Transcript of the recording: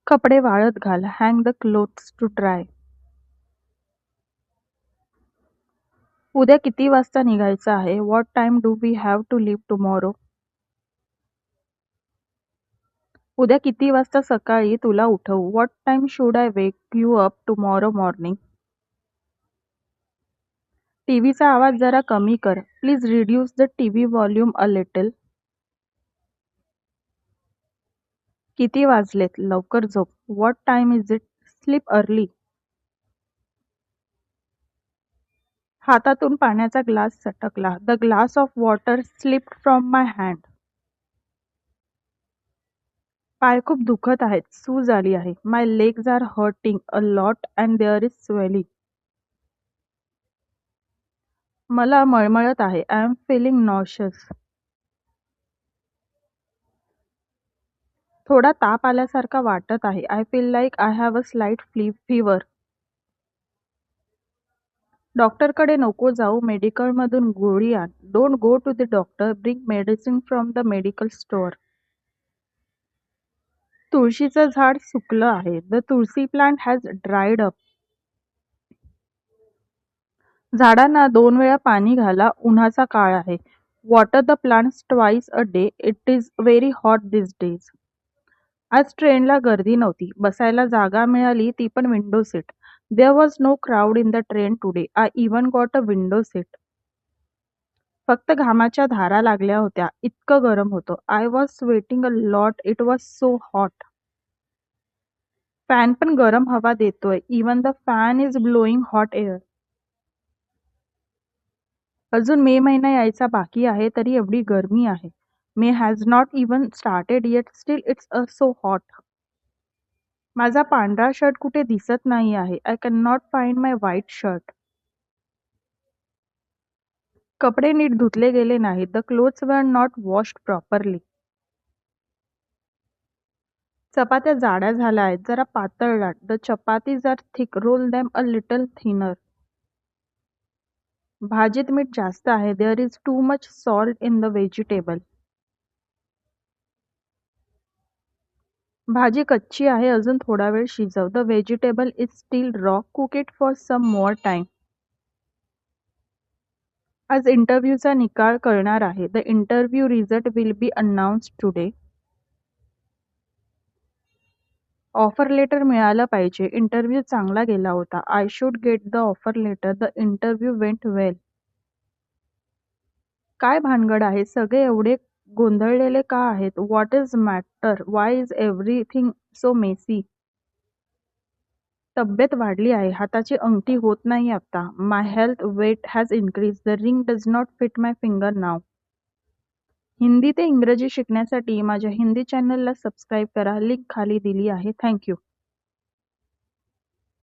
कपडे वाळत घाल. Hang the clothes to dry. उद्या किती वाजता निघायचं आहे? What time do we have to leave tomorrow? उद्या किती वाजता सकाळी तुला उठवू? What time should I wake you up tomorrow morning? टीव्हीचा आवाज जरा कमी कर. Please reduce the TV volume a little. किती वाजलेत? लवकर झोप. What time is it? Sleep early. हातातून पाण्याचा ग्लास सटकला. The glass of water slipped from my hand. पाय खूप दुखत आहेत. सूज आली आहे. My legs are hurting a lot and there is swelling. मला मळमळत आहे. I am feeling nauseous. थोडा ताप आल्यासारखा वाटत आहे. I feel like I have a slight fever. डॉक्टरकडे नको जाऊ. मेडिकलमधून गोळी आण. Don't go to the doctor. Bring medicine from the medical store. तुळशीचं झाड सुकलं आहे. The tulsi plant has dried up. झाडांना 2 वेळा पाणी घाला. उन्हाचा काळ आहे. Water the plants twice a day. It is very hot this days. आज ट्रेनला गर्दी नव्हती. बसायला जागा मिळाली, ती पण window seat. There was no crowd in the train today. I even got a window seat. फक्त घामाच्या धारा लागल्या होत्या. इतकं गरम होतं. I was sweating a lot. It was so hot. Fan पण गरम हवा देतोय. Even the fan is blowing hot air. अजून मे महिना यायचा बाकी आहे, तरी एवढी गरमी आहे. May has not even started yet. Still it's so hot. माझा पांढरा शर्ट कुठे दिसत नाही आहे. I can not find my white shirt. कपडे नीट धुतले गेले नाहीत. The clothes were not washed properly. चपात्या जाड्या झाल्या आहेत. जरा पातळ लाट. The chapatis are thick. Roll them a little thinner. भाजीत मीठ जास्त आहे. There is too much salt in the vegetable. भाजी कच्ची आहे. अजून थोडा वेळ शिजव. The vegetable is still raw. Cook it for some more time. आज इंटरव्ह्यूचा निकाल कळणार आहे. The interview result will be announced today. Offer letter मिळालं पाहिजे. इंटरव्ह्यू चांगला गेला होता. I should get the offer letter. The interview went well. काय भानगड आहे? सगळे एवढे गोंधळलेले का आहेत? What is matter? Why is everything so messy? तब्येत वाढली आहे. हाताची अंगठी होत नाही आता. माय health weight has increase. The ring does not fit my finger now. Hindi ते इंग्रजी शिकण्यासाठी माझ्या हिंदी चॅनलला सबस्क्राईब करा. लिंक खाली दिली आहे. थँक्यू.